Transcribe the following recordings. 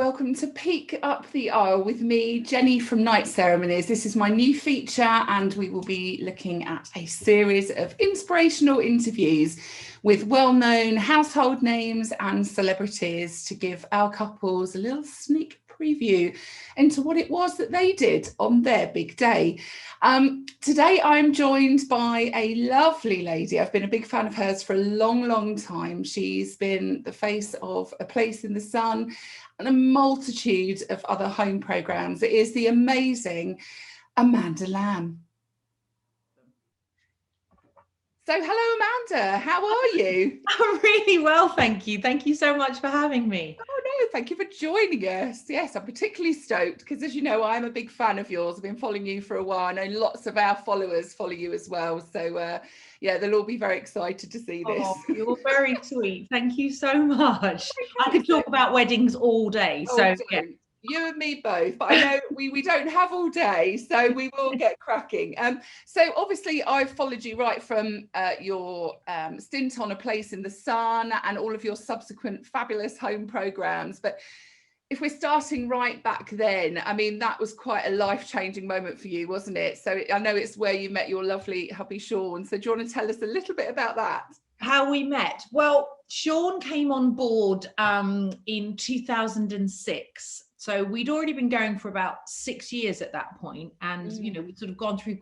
welcome to Peek Up the Aisle with me, Jenny from Night Ceremonies. This is my new feature, and we will be looking at a series of inspirational interviews with well-known household names and celebrities to give our couples a little sneak preview into what it was that they did on their big day. Today I'm joined by a lovely lady. I've been a big fan of hers for a long time. She's been the face of A Place in the Sun and a multitude of other home programmes. It is the amazing Amanda Lamb. So hello, Amanda, how are you? I'm really well, thank you. Thank you so much for having me. Oh no, thank you for joining us. Yes, I'm particularly stoked because, as you know, I'm a big fan of yours. I've been following you for a while. I know lots of our followers follow you as well. So yeah, they'll all be very excited to see this. Oh, you're very sweet. Thank you so much. I could talk about weddings all day. So yeah. You and me both, but I know we don't have all day, so we will get cracking. So obviously I've followed you right from your stint on A Place in the Sun and all of your subsequent fabulous home programmes. But if we're starting right back then, I mean, that was quite a life-changing moment for you, wasn't it? So I know it's where you met your lovely hubby Sean. So do you want to tell us a little bit about that? How we met? Well, Sean came on board in 2006. So we'd already been going for about 6 years at that point. And, you know, we'd sort of gone through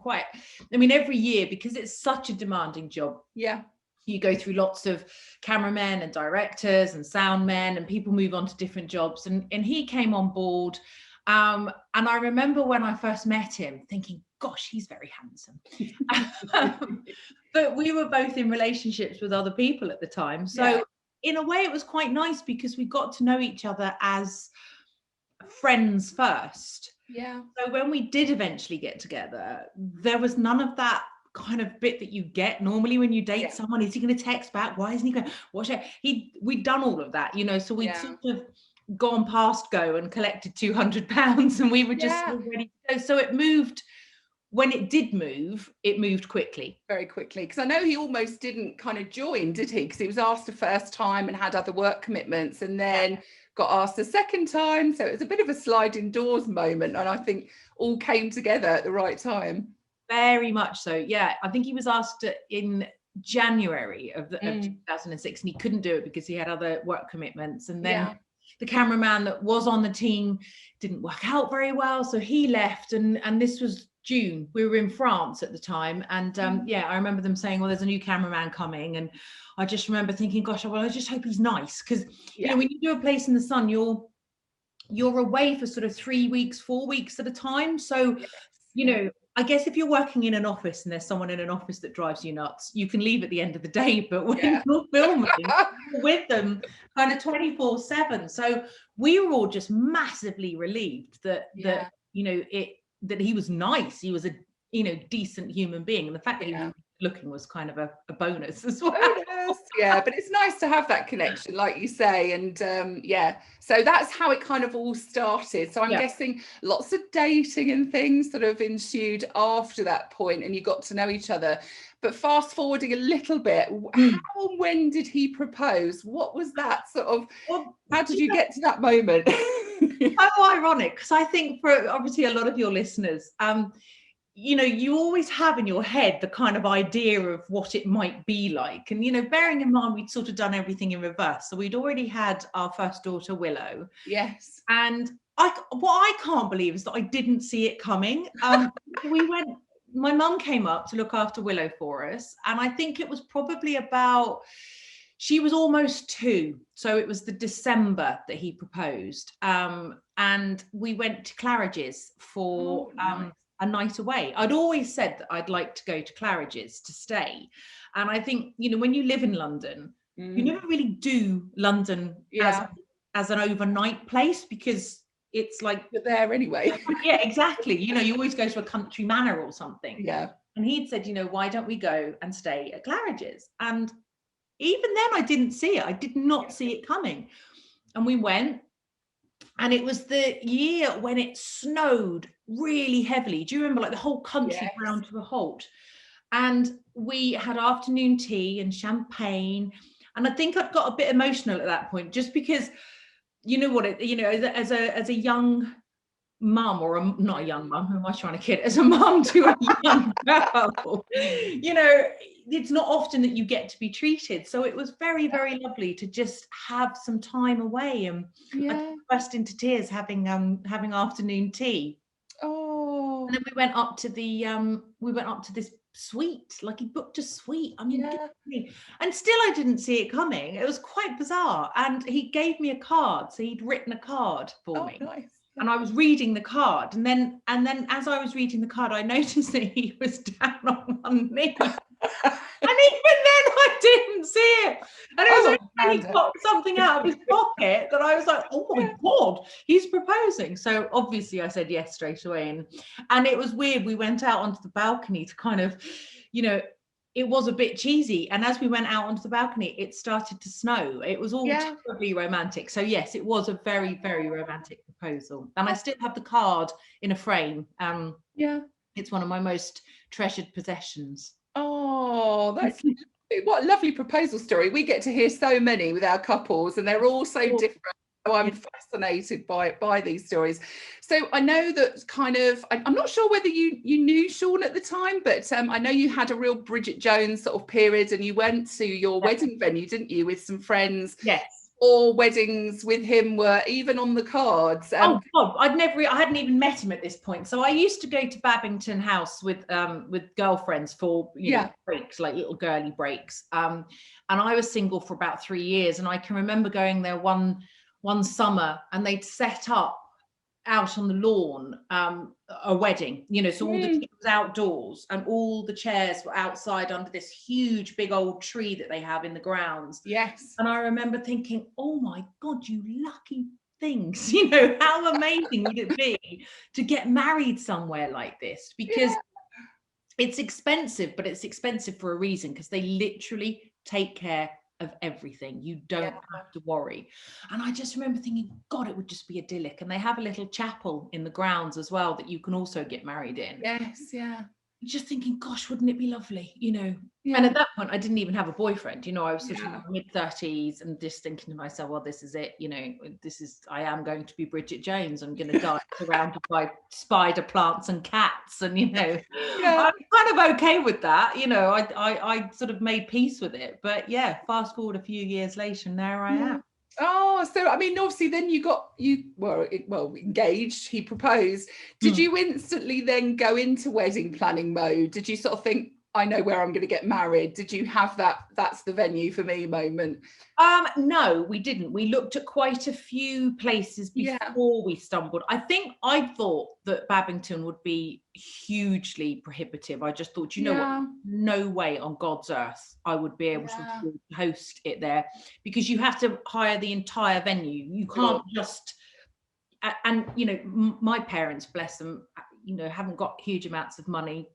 every year, because it's such a demanding job. Yeah. You go through lots of cameramen and directors and sound men, and people move on to different jobs. And he came on board. And I remember when I first met him thinking, gosh, he's very handsome. But we were both in relationships with other people at the time. So in a way, it was quite nice because we got to know each other as friends first. Yeah. So when we did eventually get together, there was none of that kind of bit that you get normally when you date someone. Is he going to text back? Why isn't he going? We'd done all of that, you know. So we'd sort of gone past go and collected £200, and we were just ready to go. So it moved. When it did move, it moved quickly. Very quickly. Because I know he almost didn't kind of join, did he? Because he was asked the first time and had other work commitments, and then got asked a second time. So it was a bit of a sliding doors moment. And I think all came together at the right time. Very much so. Yeah. I think he was asked in January of 2006, and he couldn't do it because he had other work commitments. And then the cameraman that was on the team didn't work out very well. So he left, and this was June. We were in France at the time, and I remember them saying, well, there's a new cameraman coming, and I just remember thinking, gosh, well, I just hope he's nice, because you know, when you do A Place in the Sun, you're away for sort of 3 weeks, 4 weeks at a time. So you know, I guess if you're working in an office and there's someone in an office that drives you nuts, you can leave at the end of the day. But when you're filming, you're with them kind of 24/7. So we were all just massively relieved that you know, that he was nice. He was a, you know, decent human being. And the fact that he was looking was kind of a bonus as well. Yeah, but it's nice to have that connection, like you say. And so that's how it kind of all started. So I'm guessing lots of dating and things sort of ensued after that point, and you got to know each other. But fast forwarding a little bit, how and when did he propose? What was that sort of, how did you get to that moment? So ironic, because I think for obviously a lot of your listeners, you know, you always have in your head the kind of idea of what it might be like. And, you know, bearing in mind, we'd sort of done everything in reverse. So we'd already had our first daughter, Willow. Yes. And what I can't believe is that I didn't see it coming. My mum came up to look after Willow for us. And I think it was probably she was almost 2. So it was the December that he proposed. And we went to Claridge's for a night away. I'd always said that I'd like to go to Claridge's to stay. And I think, you know, when you live in London, you never really do London as an overnight place, because it's like you're there anyway. Yeah, exactly. You know, you always go to a country manor or something. Yeah. And he'd said, you know, why don't we go and stay at Claridge's? And even then I didn't see it. I did not see it coming. And we went. And it was the year when it snowed really heavily. Do you remember, like the whole country ground to a halt? And we had afternoon tea and champagne. And I think I'd got a bit emotional at that point, just because you know what, as a young mum, or not a young mum, who am I trying to kid, as a mum to a young girl, it's not often that you get to be treated. So it was very, very lovely to just have some time away. And I burst into tears having afternoon tea. Oh. And then we went up to this suite, like he booked a suite. I mean, and still I didn't see it coming. It was quite bizarre. And he gave me a card. So he'd written a card for me. Nice. And I was reading the card, and then as I was reading the card, I noticed that he was down on one knee. And even then I didn't see it. And it was when he got something out of his pocket that I was like, oh my God, he's proposing. So obviously I said yes straight away. And it was weird. We went out onto the balcony to kind of, it was a bit cheesy. And as we went out onto the balcony, it started to snow. It was all terribly romantic. So yes, it was a very, very romantic proposal. And I still have the card in a frame. It's one of my most treasured possessions. Oh, that's what a lovely proposal story. We get to hear so many with our couples, and they're all so different. So I'm fascinated by these stories. So I know that I'm not sure whether you knew Sean at the time, but I know you had a real Bridget Jones sort of period, and you went to your wedding venue, didn't you, with some friends? Yes. All weddings with him were even on the cards. Oh God, I hadn't even met him at this point. So I used to go to Babington House with girlfriends for breaks, like little girly breaks. And I was single for about 3 years, and I can remember going there one summer, and they'd set up out on the lawn a wedding, so all the tea was outdoors and all the chairs were outside under this huge big old tree that they have in the grounds. Yes. And I remember thinking, oh my God, you lucky things, how amazing would it be to get married somewhere like this? Because it's expensive, but it's expensive for a reason, because they literally take care of everything. You don't have to worry. And I just remember thinking, God, it would just be idyllic. And they have a little chapel in the grounds as well that you can also get married in. Yes, yeah. Just thinking, gosh, wouldn't it be lovely, And at that point, I didn't even have a boyfriend. I was sort of mid-30s and just thinking to myself, well, this is it. I am going to be Bridget Jones. I'm going to die surrounded by spider plants and cats. And, I'm kind of okay with that. I sort of made peace with it. But fast forward a few years later, and there I am. Oh, so I mean, obviously then you were engaged, he proposed. Did you instantly then go into wedding planning mode? Did you sort of think, I know where I'm going to get married? Did you have that's the venue for me moment? No, we didn't. We looked at quite a few places before we stumbled. I think I thought that Babington would be hugely prohibitive. I just thought, what? No way on God's earth I would be able to host it there, because you have to hire the entire venue. You can't just, and my parents, bless them, haven't got huge amounts of money.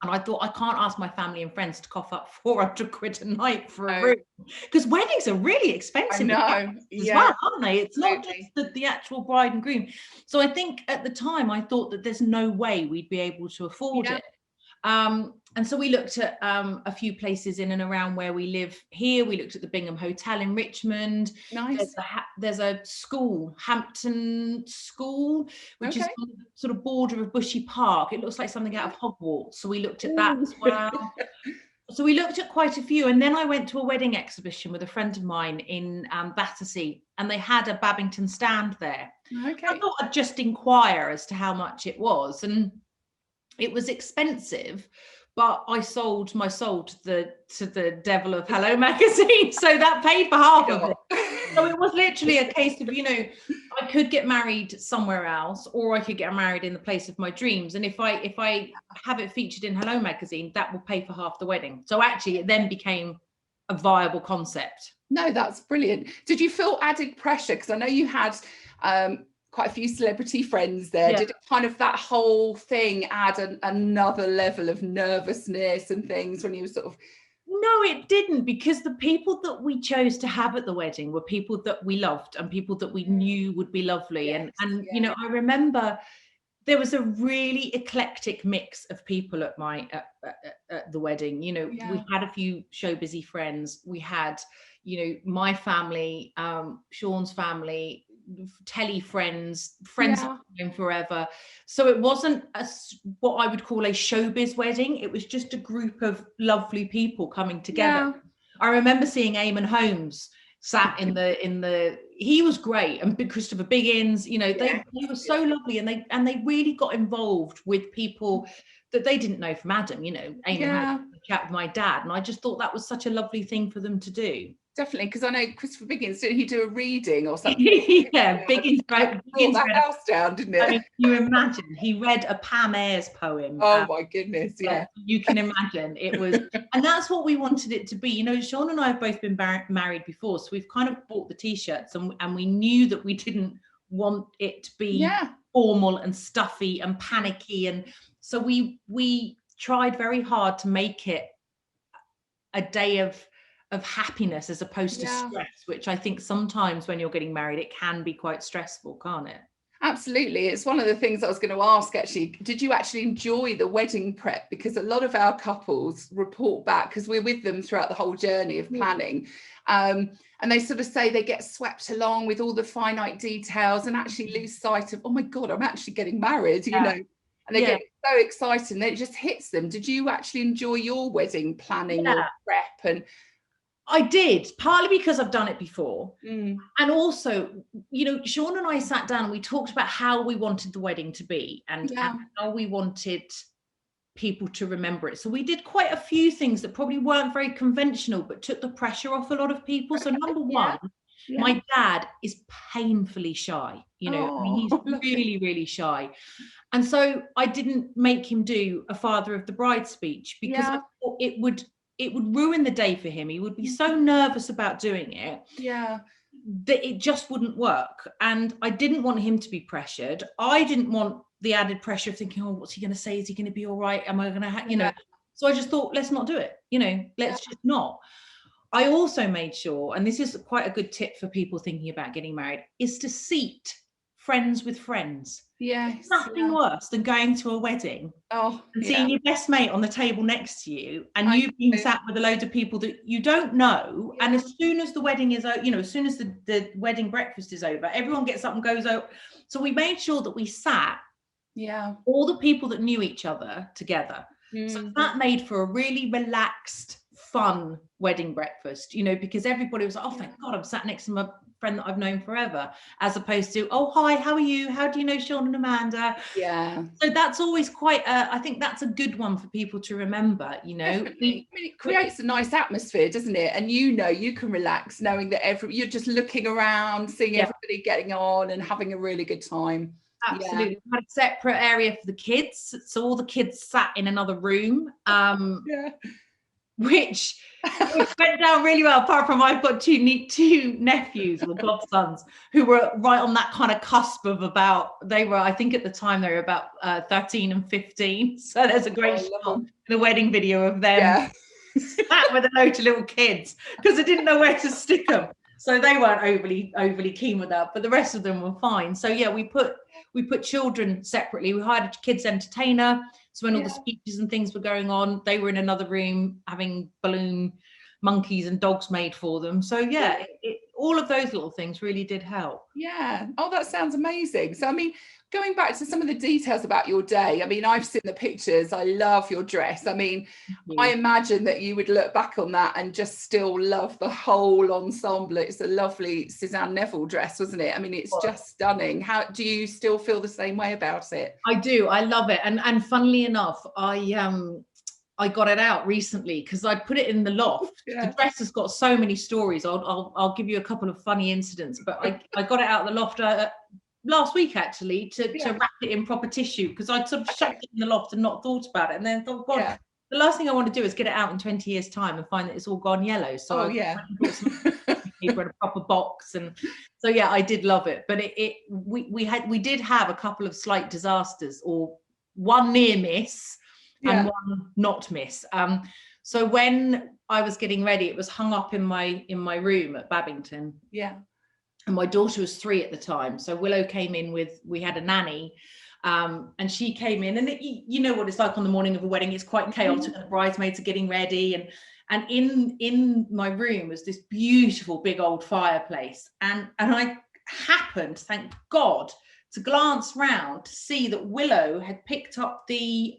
And I thought, I can't ask my family and friends to cough up 400 quid a night for a room, because weddings are really expensive as well, aren't they? It's not just the actual bride and groom. So I think at the time I thought that there's no way we'd be able to afford it. And so we looked at a few places in and around where we live here. We looked at the Bingham Hotel in Richmond. Nice. There's a school, Hampton School, which is on the sort of border of Bushy Park. It looks like something out of Hogwarts. So we looked at that as well. So we looked at quite a few. And then I went to a wedding exhibition with a friend of mine in Battersea, and they had a Babington stand there. Okay. I thought I'd just inquire as to how much it was. And it was expensive, but I sold my soul to the devil of Hello Magazine, so that paid for half of it. So it was literally a case of, I could get married somewhere else, or I could get married in the place of my dreams. And if I have it featured in Hello Magazine, that will pay for half the wedding. So actually, it then became a viable concept. No, that's brilliant. Did you feel added pressure? Because I know you had quite a few celebrity friends there. Did it kind of, that whole thing add another level of nervousness and things when you were sort of... No, it didn't, because the people that we chose to have at the wedding were people that we loved and people that we knew would be lovely. And I remember there was a really eclectic mix of people at at the wedding. We had a few show busy friends. We had, my family, Sean's family, telly friends I've known forever. So it wasn't what I would call a showbiz wedding. It was just a group of lovely people coming together. I remember seeing Eamon Holmes sat in the he was great, and Christopher Biggins, you know, they were so lovely, and they really got involved with people that they didn't know from Adam. You know, Eamon had a chat with my dad, and I just thought that was such a lovely thing for them to do. Definitely, because I know Christopher Biggins, didn't he do a reading or something? Biggins brought that house down, didn't it? I mean, can you imagine? He read a Pam Ayres poem. Oh my goodness, yeah. You can imagine. It was, and that's what we wanted it to be. You know, Sean and I have both been married before, so we've kind of bought the T-shirts, and we knew that we didn't want it to be formal and stuffy and panicky, and so we tried very hard to make it a day of happiness as opposed to stress, which I think sometimes when you're getting married, it can be quite stressful, can't it? Absolutely. It's one of the things I was going to ask, actually. Did you actually enjoy the wedding prep? Because a lot of our couples report back, because we're with them throughout the whole journey of planning, and they sort of say they get swept along with all the finite details and actually lose sight of, oh my God, I'm actually getting married, you know, and they get so excited and it just hits them. Did you actually enjoy your wedding planning or prep? And I did, partly because I've done it before. And also, you know, Sean and I sat down and we talked about how we wanted the wedding to be and how we wanted people to remember it. So we did quite a few things that probably weren't very conventional, but took the pressure off a lot of people. So number one, my dad is painfully shy. You know, I mean, he's really, really shy. And so I didn't make him do a Father of the Bride speech because I thought it would ruin the day for him. He would be so nervous about doing it that it just wouldn't work. And I didn't want him to be pressured. I didn't want the added pressure of thinking, oh, what's he going to say? Is he going to be all right? Am I going to, you know? So I just thought, let's not do it. You know, let's just not. I also made sure, and this is quite a good tip for people thinking about getting married, is to seat friends with friends. Yes. Nothing worse than going to a wedding and seeing your best mate on the table next to you and you being sat with a load of people that you don't know. And as soon as the wedding is, you know, as soon as the wedding breakfast is over, everyone gets up and goes out. So we made sure that we sat all the people that knew each other together. So that made for a really relaxed, fun wedding breakfast, you know, because everybody was like, oh, thank God I'm sat next to my friend that I've known forever, as opposed to, oh, hi, how are you? How do you know Sean and Amanda? So that's always quite I think that's a good one for people to remember, you know. I mean, it creates a nice atmosphere, doesn't it? And you know, you can relax knowing that you're just looking around, seeing everybody getting on and having a really good time. Absolutely. We had a separate area for the kids, so all the kids sat in another room, which went down really well, apart from I've got two nephews or godsons who were right on that kind of cusp of I think at the time they were about 13 and 15, so there's a great shot in the wedding video of them sat with a load of little kids because I didn't know where to stick them, so they weren't overly keen with that, but the rest of them were fine. So we put children separately. We hired a kids entertainer, so when all the speeches and things were going on, they were in another room having balloon monkeys and dogs made for them. So all of those little things really did help. Oh, that sounds amazing. So I mean, going back to some of the details about your day, I mean, I've seen the pictures. I love your dress. I mean, I imagine that you would look back on that and just still love the whole ensemble. It's a lovely Suzanne Neville dress, wasn't it? I mean, it's just stunning. How do you still feel the same way about it? I do. I love it. And funnily enough, I got it out recently because I put it in the loft. The dress has got so many stories. I'll give you a couple of funny incidents, but I got it out of the loft last week actually to wrap it in proper tissue, because I'd sort of shoved it in the loft and not thought about it, and then thought, God, the last thing I want to do is get it out in 20 years time and find that it's all gone yellow. So I put some paper in a proper box, and so I did love it. But we did have a couple of slight disasters, or one near miss and one not miss. So when I was getting ready, it was hung up in my room at Babington. And my daughter was 3 at the time. So Willow came in we had a nanny, and she came in, and you know what it's like on the morning of a wedding. It's quite chaotic, and the bridesmaids are getting ready. And in my room was this beautiful big old fireplace. And I happened, thank God, to glance round to see that Willow had picked up the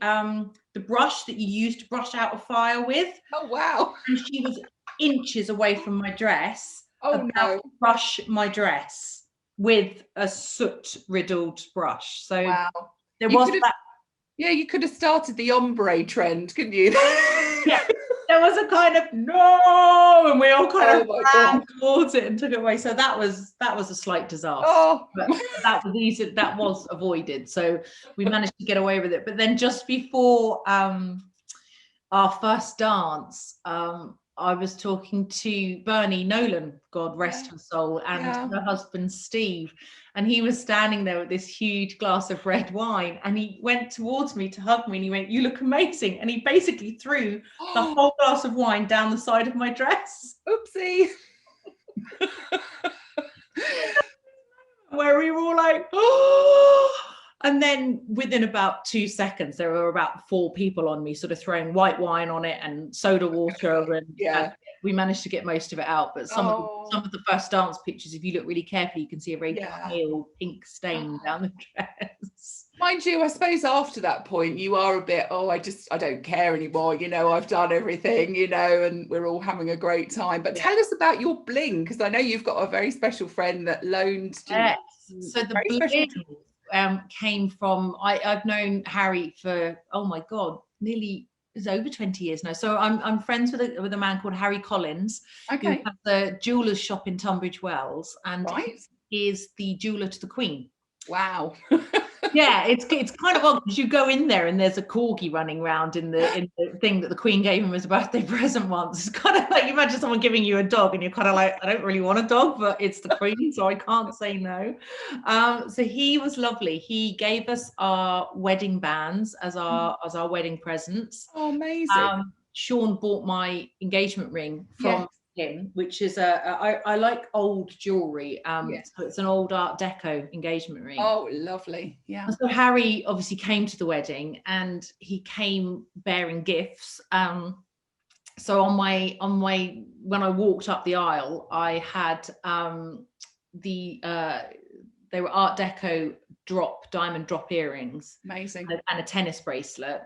brush that you used to brush out a fire with. Oh wow. And she was inches away from my dress, about to brush my dress with a soot riddled brush. So wow. there was that. Yeah, you could have started the ombre trend, couldn't you? Yeah, there was a kind of no, and we all kind of ran towards it and took it away. So that was a slight disaster. Oh. But that was easy. That was avoided. So we managed to get away with it. But then just before our first dance, I was talking to Bernie Nolan, God rest her soul, and her husband Steve, and he was standing there with this huge glass of red wine, and he went towards me to hug me, and he went, "You look amazing," and he basically threw the whole glass of wine down the side of my dress. Oopsie. Where we were all like, oh. And then within about 2 seconds, there were about 4 people on me, sort of throwing white wine on it and soda water, and we managed to get most of it out. But some of the first dance pictures, if you look really carefully, you can see a very pale pink stain down the dress. Mind you, I suppose after that point, you are a bit, I don't care anymore. You know, I've done everything, you know, and we're all having a great time. But tell us about your bling, because I know you've got a very special friend that loaned. Yes. So the bling came from, I've known Harry for, oh my God, it's over 20 years now. So I'm friends with a man called Harry Collins, who has the jeweller's shop in Tunbridge Wells, and he is the jeweller to the Queen. Wow. Yeah, it's kind of odd because you go in there and there's a corgi running around in the thing that the Queen gave him as a birthday present once. It's kind of like, you imagine someone giving you a dog and you're kind of like, I don't really want a dog, but it's the Queen, so I can't say no. So he was lovely. He gave us our wedding bands as our wedding presents. Oh, amazing. Sean bought my engagement ring from him, which is I like old jewelry, so it's an old Art Deco engagement ring. Oh, lovely. Yeah. And so Harry obviously came to the wedding, and he came bearing gifts. So on my when I walked up the aisle, I had they were Art Deco diamond drop earrings, amazing, and a tennis bracelet.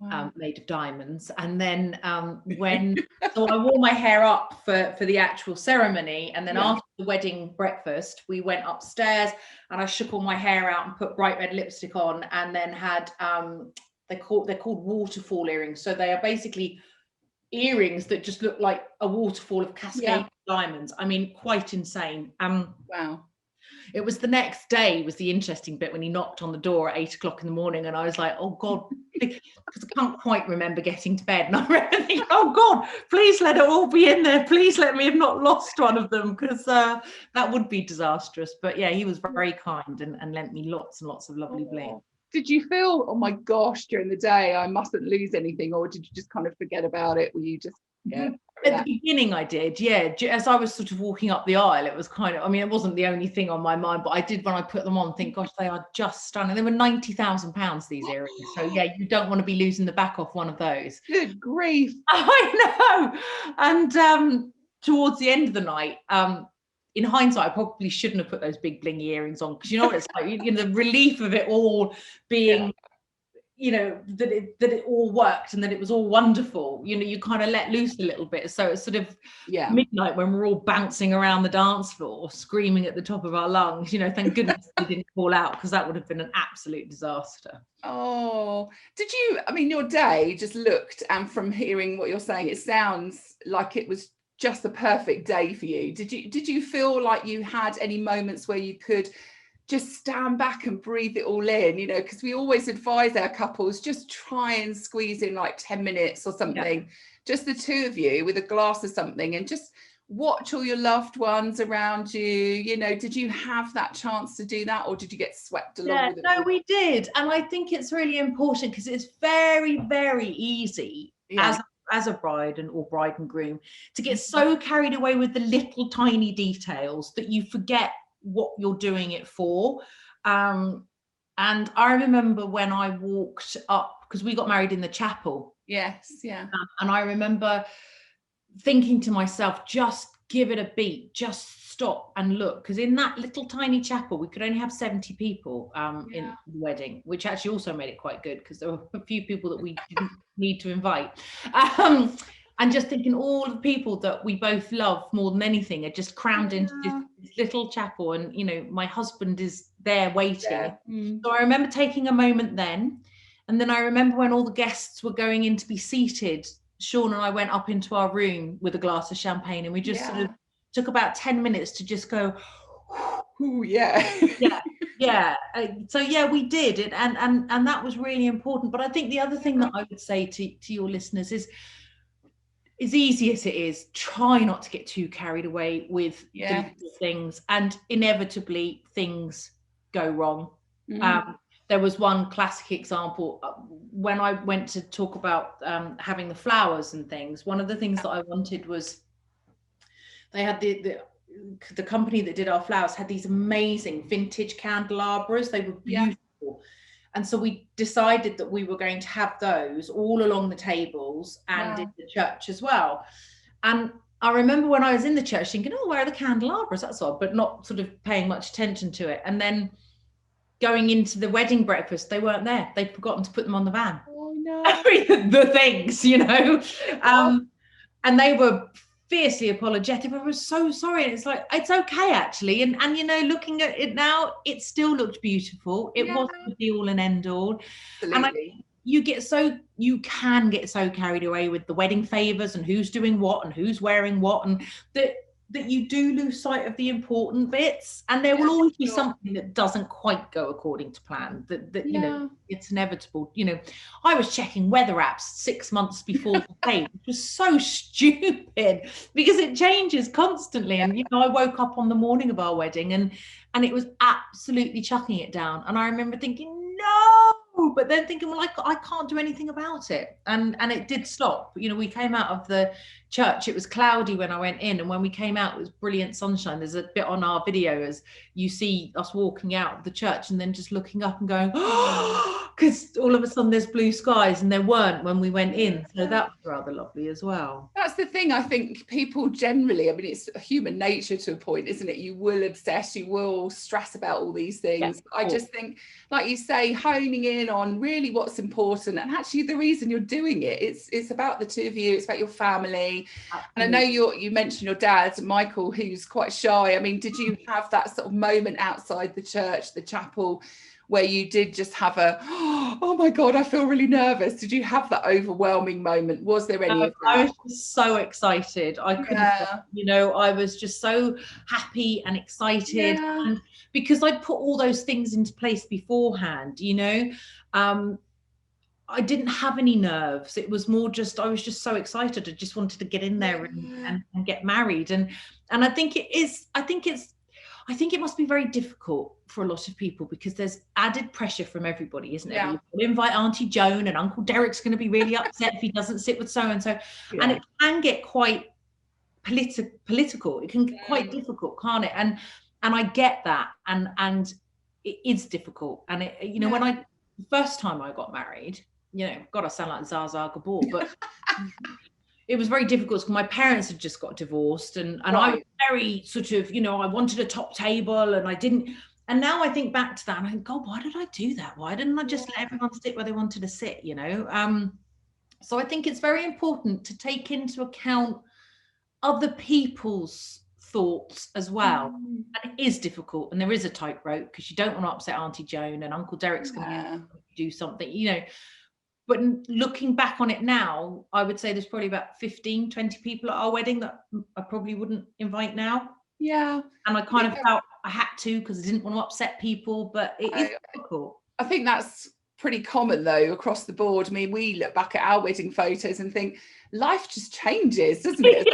Wow. Made of diamonds. And then so I wore my hair up for the actual ceremony, and then after the wedding breakfast we went upstairs and I shook all my hair out and put bright red lipstick on, and then had they're called waterfall earrings. So they are basically earrings that just look like a waterfall of cascading diamonds. I mean, quite insane. Wow. It was the next day was the interesting bit, when he knocked on the door at 8 o'clock in the morning, and I was like, oh God, because I can't quite remember getting to bed. And I remember thinking, oh God, please let it all be in there. Please let me have not lost one of them, because that would be disastrous. But yeah, he was very kind and lent me lots and lots of lovely bling. Did you feel, oh my gosh, during the day, I mustn't lose anything, or did you just kind of forget about it? Were you just, At the beginning I did, as I was sort of walking up the aisle, it was kind of, I mean, it wasn't the only thing on my mind, but I did, when I put them on, think, gosh, they are just stunning. They were £90,000, these earrings. So yeah, you don't want to be losing the back off one of those. Good grief. I know. And towards the end of the night, in hindsight, I probably shouldn't have put those big blingy earrings on, because you know what it's like, the relief of it all being that it all worked and that it was all wonderful, you kind of let loose a little bit. So it's sort of midnight when we're all bouncing around the dance floor screaming at the top of our lungs, thank goodness we didn't fall out, because that would have been an absolute disaster. Oh, did you, I mean, your day just looked, and from hearing what you're saying, it sounds like it was just the perfect day for you. Did you feel like you had any moments where you could just stand back and breathe it all in, because we always advise our couples, just try and squeeze in like 10 minutes or something, just the two of you with a glass of something, and just watch all your loved ones around you. Did you have that chance to do that, or did you get swept along with it? No, we did. And I think it's really important, because it's very, very easy as a bride or bride and groom to get so carried away with the little tiny details that you forget what you're doing it for. And I remember when I walked up, because we got married in the chapel. Yes, yeah. And I remember thinking to myself, just give it a beat, just stop and look, because in that little tiny chapel we could only have 70 people in the wedding, which actually also made it quite good because there were a few people that we didn't need to invite. And just thinking all the people that we both love more than anything are just crammed into this little chapel, and you know, my husband is there waiting. So I remember taking a moment then, and then I remember when all the guests were going in to be seated, Sean and I went up into our room with a glass of champagne, and we just sort of took about 10 minutes to just go, ooh, so yeah, we did it, and that was really important. But I think the other thing that I would say to your listeners is, as easy as it is, try not to get too carried away with the things, and inevitably things go wrong. There was one classic example when I went to talk about having the flowers and things. One of the things that I wanted was, they had the company that did our flowers had these amazing vintage candelabras. They were beautiful. And so we decided that we were going to have those all along the tables and in the church as well. And I remember when I was in the church thinking, oh, where are the candelabras? That's odd, but not sort of paying much attention to it. And then going into the wedding breakfast, they weren't there. They'd forgotten to put them on the van. Oh, no. The things, you know. And they were fiercely apologetic. I was so sorry. And it's like, it's okay actually. And you know, looking at it now, it still looked beautiful. It wasn't the be all and end all. Absolutely. And you can get so carried away with the wedding favors and who's doing what and who's wearing what, and that you do lose sight of the important bits, and there will always be something that doesn't quite go according to plan, that you know, it's inevitable. You know, I was checking weather apps 6 months before the day, which was so stupid because it changes constantly. And you know, I woke up on the morning of our wedding and it was absolutely chucking it down, and I remember thinking, no, but then thinking, well, I can't do anything about it, and it did stop. You know, we came out of the church, it was cloudy when I went in, and when we came out it was brilliant sunshine. There's a bit on our video as you see us walking out of the church and then just looking up and going, oh, because all of a sudden there's blue skies, and there weren't when we went in. So that was rather lovely as well. That's the thing. I think people generally, I mean, it's human nature to a point, isn't it? You will obsess, you will stress about all these things. I just think, like you say, honing in on really what's important, and actually the reason you're doing it, it's about the two of you, it's about your family. And I know you mentioned your dad, Michael, who's quite shy. I mean, did you have that sort of moment outside the church, the chapel, where you did just have a, oh my God, I feel really nervous? Did you have that overwhelming moment? Was there any of that? I was just so excited. I couldn't, you know, I was just so happy and excited, and because I'd put all those things into place beforehand, you know. I didn't have any nerves. It was more just, I was just so excited. I just wanted to get in there and get married. And I think it must be very difficult for a lot of people, because there's added pressure from everybody, isn't there? You've got to invite Auntie Joan, and Uncle Derek's going to be really upset if he doesn't sit with so-and-so. And it can get quite political. It can get quite difficult, can't it? And I get that. And it is difficult. And it, you know, when the first time I got married, you know, God, I sound like Zsa Gabor, but it was very difficult because my parents had just got divorced, and I was very sort of, you know, I wanted a top table, and I didn't. And now I think back to that and I think, God, why did I do that? Why didn't I just let everyone sit where they wanted to sit, you know? So I think it's very important to take into account other people's thoughts as well. And it is difficult, and there is a tightrope, because you don't want to upset Auntie Joan, and Uncle Derek's going to do something, you know. But looking back on it now, I would say there's probably about 15, 20 people at our wedding that I probably wouldn't invite now. Yeah. And I kind of felt I had to, because I didn't want to upset people, but it is difficult. I think that's pretty common though across the board. I mean, we look back at our wedding photos and think life just changes, doesn't it?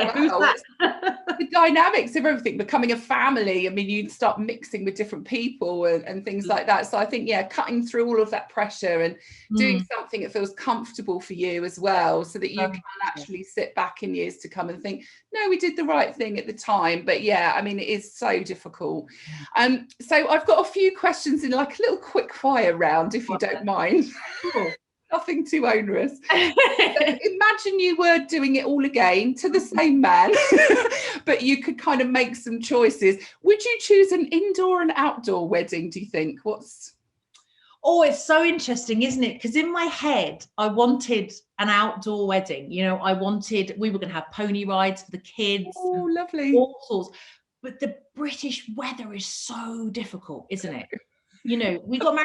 The dynamics of everything, becoming a family. I mean, you start mixing with different people and things like that. So I think, cutting through all of that pressure and doing something that feels comfortable for you as well, so that you can actually sit back in years to come and think, no, we did the right thing at the time. But I mean, it is so difficult. So I've got a few questions in like a little quick fire round, if you don't mind. Sure. Nothing too onerous. So imagine you were doing it all again to the same man, but you could kind of make some choices. Would you choose an indoor and outdoor wedding, do you think? Oh, it's so interesting, isn't it? Because in my head, I wanted an outdoor wedding. You know, we were going to have pony rides for the kids. Oh, lovely. All sorts. But the British weather is so difficult, isn't it? You know, we got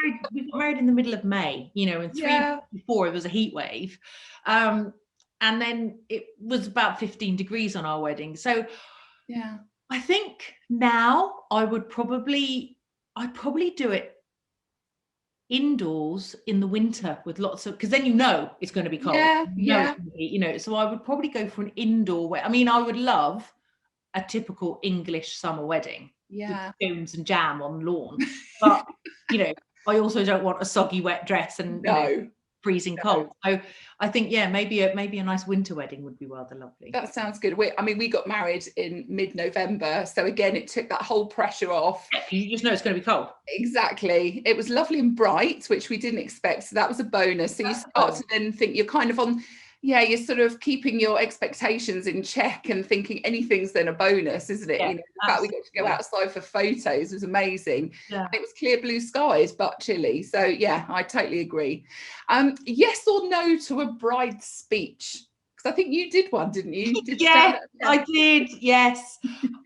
married in the middle of May, you know, and 3 weeks before it was a heat wave. And then it was about 15 degrees on our wedding. So yeah, I think now I'd probably do it indoors in the winter with lots of, because then you know it's going to be cold. You know, so I would probably go for an indoor I mean, I would love a typical English summer wedding. Yeah, scones and jam on the lawn, but you know, I also don't want a soggy wet dress and freezing cold. So I think maybe a nice winter wedding would be rather lovely. That sounds good. We got married in mid-November, so again it took that whole pressure off. You just know it's going to be cold. Exactly. It was lovely and bright, which we didn't expect, so that was a bonus. So you start to then think you're kind of on, you're sort of keeping your expectations in check and thinking anything's then a bonus, isn't it? You know, the fact we got to go outside for photos was amazing. And it was clear blue skies but chilly. So I totally agree. Yes or no to a bride's speech? Because I think you did one, didn't you? I did. Yes,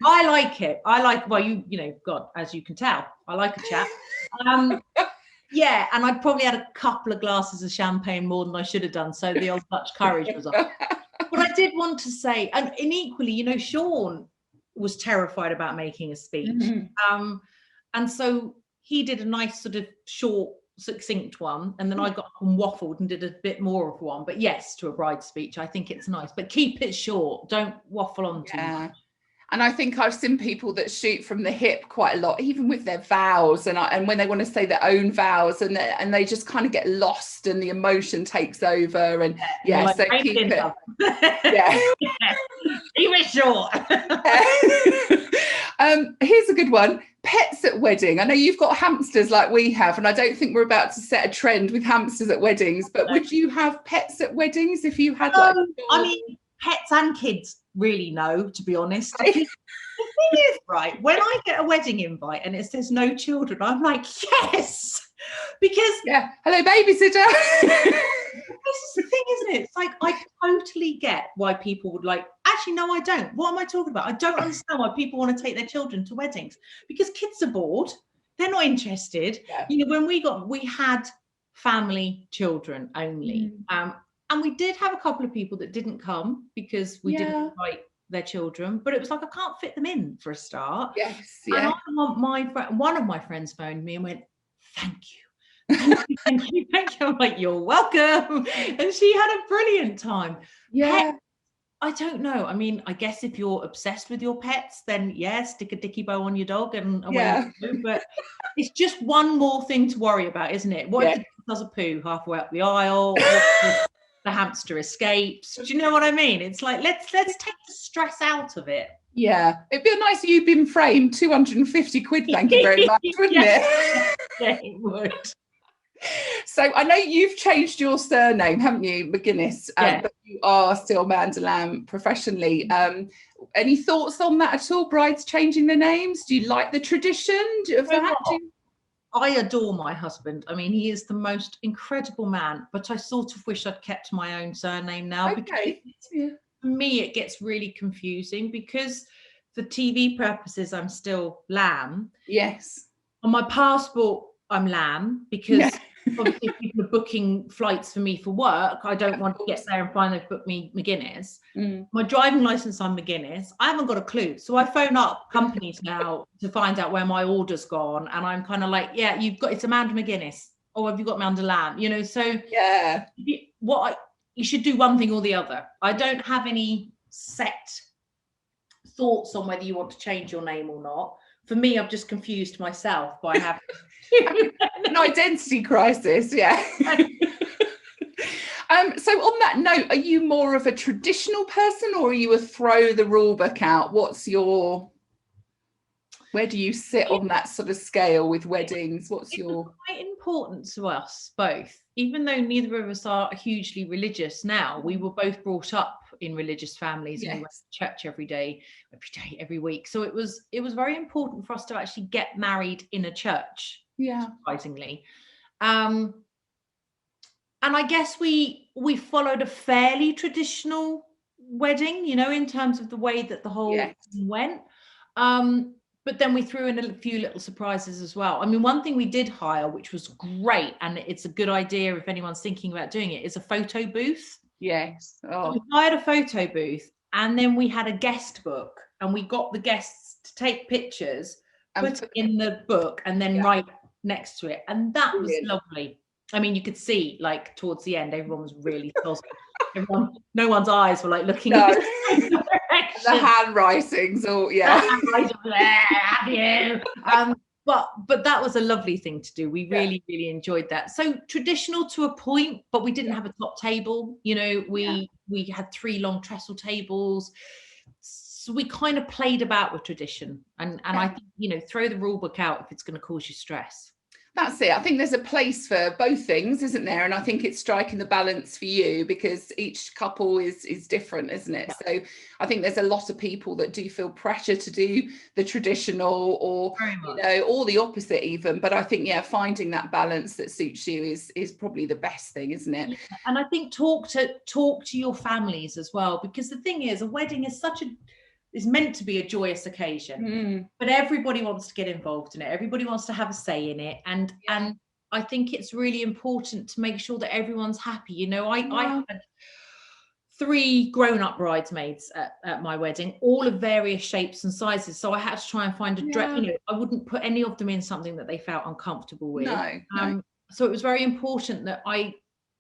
I like it. Well, you know, God, as you can tell, I like a chat. And I'd probably had a couple of glasses of champagne more than I should have done. So the old Dutch courage was off. But I did want to say, and equally, you know, Sean was terrified about making a speech. Mm-hmm. And so he did a nice sort of short, succinct one. And then I got up and waffled and did a bit more of one. But yes, to a bride speech, I think it's nice. But keep it short. Don't waffle on too much. And I think I've seen people that shoot from the hip quite a lot, even with their vows, and when they want to say their own vows, and they just kind of get lost, and the emotion takes over. And so keep it. Keep it short. Here's a good one: pets at wedding. I know you've got hamsters like we have, and I don't think we're about to set a trend with hamsters at weddings. But would you have pets at weddings if you had? I mean, pets and kids. Really no, to be honest. The thing is, right, when I get a wedding invite and it says no children, I'm like, yes, because hello babysitter. This is the thing, isn't it? It's like, I totally get why people would like, actually no, I don't. What am I talking about? I don't understand why people want to take their children to weddings, because kids are bored, they're not interested. You know, when we had family children only. And we did have a couple of people that didn't come because we didn't invite their children, but it was like, I can't fit them in for a start. And one of my friends phoned me and went, thank you. Thank you. I'm like, you're welcome. And she had a brilliant time. Pets, I don't know. I mean, I guess if you're obsessed with your pets, then stick a dicky bow on your dog and away you go. But it's just one more thing to worry about, isn't it? What if the dog does a poo halfway up the aisle? The hamster escapes. Do you know what I mean? It's like, let's take the stress out of it. Yeah, it'd be a nice you've been framed, 250 quid, thank you very much, wouldn't it? Yeah, it would. So I know you've changed your surname, haven't you, McGuinness? But you are still Amanda Lamb professionally. Any thoughts on that at all? Brides changing their names? Do you like the tradition of that? I adore my husband. I mean, he is the most incredible man, but I sort of wish I'd kept my own surname now. Because for me, it gets really confusing because for TV purposes, I'm still Lamb. Yes. On my passport, I'm Lamb because obviously people are booking flights for me for work. I don't want to get there and find they've booked me McGuinness. My driving license, I'm McGuinness. I haven't got a clue. So I phone up companies now to find out where my order's gone. And I'm kind of like, it's Amanda McGuinness. Or have you got Amanda Lamb? You know, so you should do one thing or the other. I don't have any set thoughts on whether you want to change your name or not. For me, I've just confused myself by having an identity crisis. So on that note, are you more of a traditional person or are you a throw the rule book out? What's your Where do you sit on that sort of scale with weddings? What's your... Quite important to us both, even though neither of us are hugely religious now. We were both brought up in religious families, and we went to church every week. So it was very important for us to actually get married in a church, surprisingly. And I guess we followed a fairly traditional wedding, you know, in terms of the way that the whole thing went. But then we threw in a few little surprises as well. I mean, one thing we did hire, which was great, and it's a good idea if anyone's thinking about doing it, is a photo booth. Yes. So we hired a photo booth, and then we had a guest book, and we got the guests to take pictures, put it in the book, and then write next to it. And that was lovely. I mean, you could see, like, towards the end, everyone was really no one's eyes were like looking at the handwritings, or but that was a lovely thing to do. We really enjoyed that. So traditional to a point, but we didn't have a top table, you know. We had 3 long trestle tables, so we kind of played about with tradition, and I think, you know, throw the rule book out if it's going to cause you stress. That's it. I think there's a place for both things, isn't there? And I think it's striking the balance for you, because each couple is different, isn't it? So I think there's a lot of people that do feel pressure to do the traditional, or, you know, or the opposite even. But I think, finding that balance that suits you is probably the best thing, isn't it? Yeah. And I think talk to your families as well, because the thing is, a wedding is meant to be a joyous occasion, but everybody wants to get involved in it. Everybody wants to have a say in it. And I think it's really important to make sure that everyone's happy. You know, I had 3 grown-up bridesmaids at my wedding, all of various shapes and sizes. So I had to try and find a dress, you know, I wouldn't put any of them in something that they felt uncomfortable with. No. So it was very important that I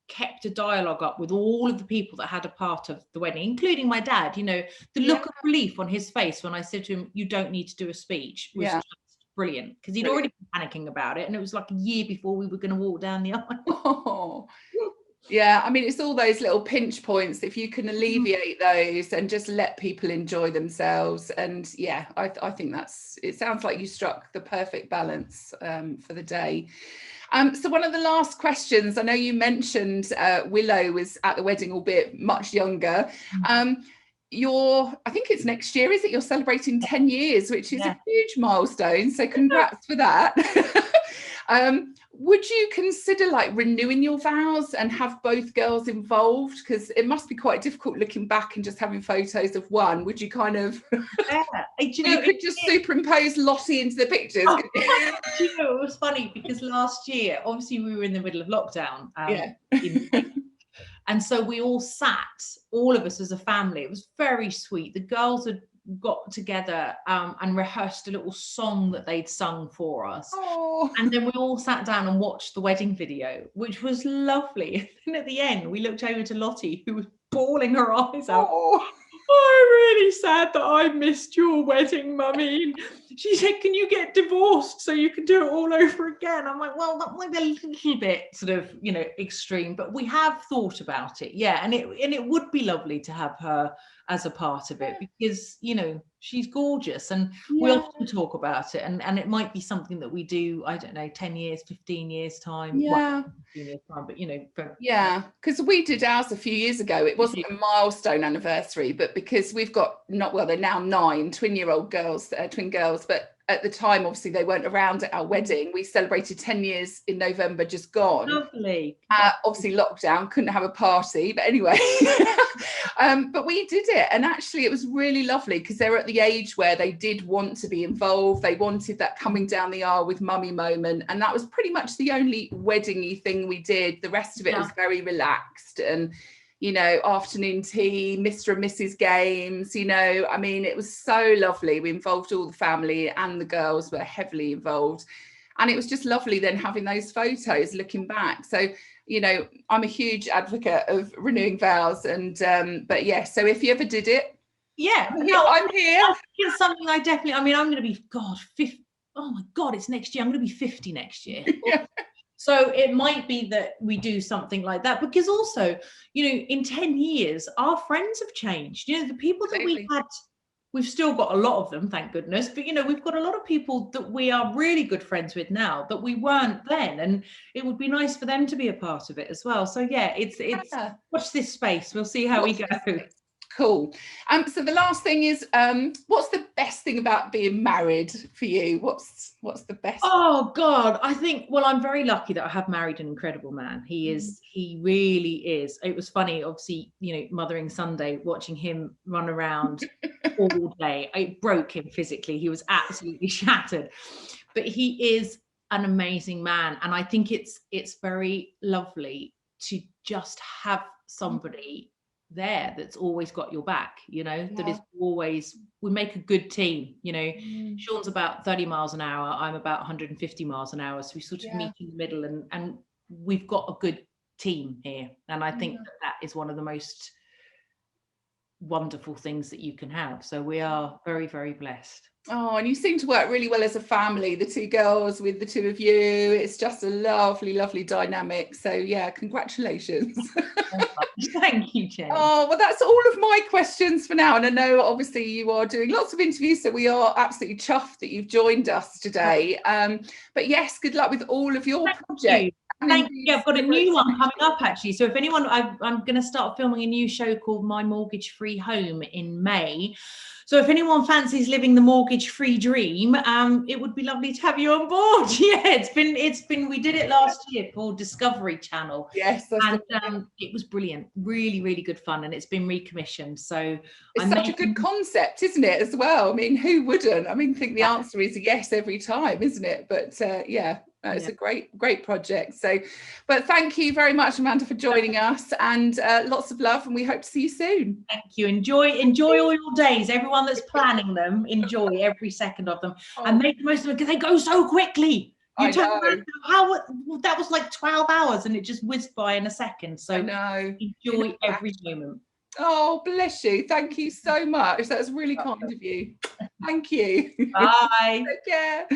kept a dialogue up with all of the people that had a part of the wedding, including my dad. You know, the look of relief on his face when I said to him, "You don't need to do a speech," was just brilliant, because he'd already been panicking about it, and it was like a year before we were going to walk down the aisle. Yeah, I mean, it's all those little pinch points. If you can alleviate those and just let people enjoy themselves, and I think it sounds like you struck the perfect balance for the day. So one of the last questions, I know you mentioned Willow was at the wedding, albeit much younger. I think it's next year, is it? You're celebrating 10 years, which is a huge milestone. So congrats for that. Would you consider like renewing your vows and have both girls involved? Because it must be quite difficult looking back and just having photos of one. Would you kind of you could just superimpose Lottie into the pictures? You know, it was funny because last year, obviously we were in the middle of lockdown, and so we all sat, all of us as a family. It was very sweet. The girls had got together and rehearsed a little song that they'd sung for us. And then we all sat down and watched the wedding video, which was lovely. And at the end, we looked over to Lottie, who was bawling her eyes out. I'm really sad that I missed your wedding, Mummy. She said, can you get divorced so you can do it all over again? I'm like, well, that might be a little bit sort of, you know, extreme, but we have thought about it. Yeah. And it would be lovely to have her as a part of it, because, you know, she's gorgeous, and we often talk about it, and it might be something that we do, I don't know, 10 years, 15 years time. Well, 15 years time, but, you know. Because we did ours a few years ago. It wasn't a milestone anniversary, but because we've got they're now 9 twin-year-old girls, twin girls, but at the time, obviously, they weren't around at our wedding. We celebrated 10 years in November, just gone. Lovely. Obviously, lockdown, couldn't have a party. But anyway, but we did it. And actually, it was really lovely because they were at the age where they did want to be involved. They wanted that coming down the aisle with mummy moment. And that was pretty much the only wedding-y thing we did. The rest of it was very relaxed. And you know, afternoon tea, Mr. and Mrs. games, you know, I mean, it was so lovely. We involved all the family, and the girls were heavily involved. And it was just lovely then having those photos looking back. So, you know, I'm a huge advocate of renewing vows. And, but yeah, so if you ever did it. Yeah, I'm here. It's something I definitely, I mean, I'm going to be, 50. Oh my God, it's next year. I'm going to be 50 next year. So it might be that we do something like that, because also, you know, in 10 years, our friends have changed. You know, the people that we we've still got a lot of them, thank goodness, but you know, we've got a lot of people that we are really good friends with now that we weren't then, and it would be nice for them to be a part of it as well. So yeah, it's watch this space, we'll see how we go. Cool. So the last thing is, what's the best thing about being married for you? What's the best? Oh God, I think, well, I'm very lucky that I have married an incredible man. He really is. It was funny, obviously, you know, Mothering Sunday, watching him run around all day. It broke him physically. He was absolutely shattered. But he is an amazing man. And I think it's very lovely to just have somebody there that's always got your back, you know, that is always, we make a good team, you know. Sean's about 30 miles an hour, I'm about 150 miles an hour, so we sort of meet in the middle, and we've got a good team here, and I think that is one of the most wonderful things that you can have. So we are very, very blessed. Oh, and you seem to work really well as a family, the two girls with the two of you. It's just a lovely, lovely dynamic. So yeah, congratulations. Thank you, Jen. Oh, well, that's all of my questions for now. And I know obviously you are doing lots of interviews, so we are absolutely chuffed that you've joined us today. But yes, good luck with all of your projects. Thank you. I've got a new one coming up actually. So if anyone, I'm going to start filming a new show called My Mortgage Free Home in May. So if anyone fancies living the mortgage-free dream, it would be lovely to have you on board. Yeah, it's been. We did it last year for Discovery Channel. Yes, and it was brilliant, really, really good fun, and it's been recommissioned. So it's such a good concept, isn't it? As well. I mean, who wouldn't? I mean, I think the answer is yes every time, isn't it? But yeah. It's a great project. So, but thank you very much, Amanda, for joining us, and lots of love, and we hope to see you soon. Thank you. Enjoy all your days. Everyone that's planning them, enjoy every second of them, and make the most of it, because they go so quickly. You turn around, that was like 12 hours, and it just whizzed by in a second. So enjoy every moment. Oh, bless you. Thank you so much. That's really kind of you. Thank you. Bye. Take care.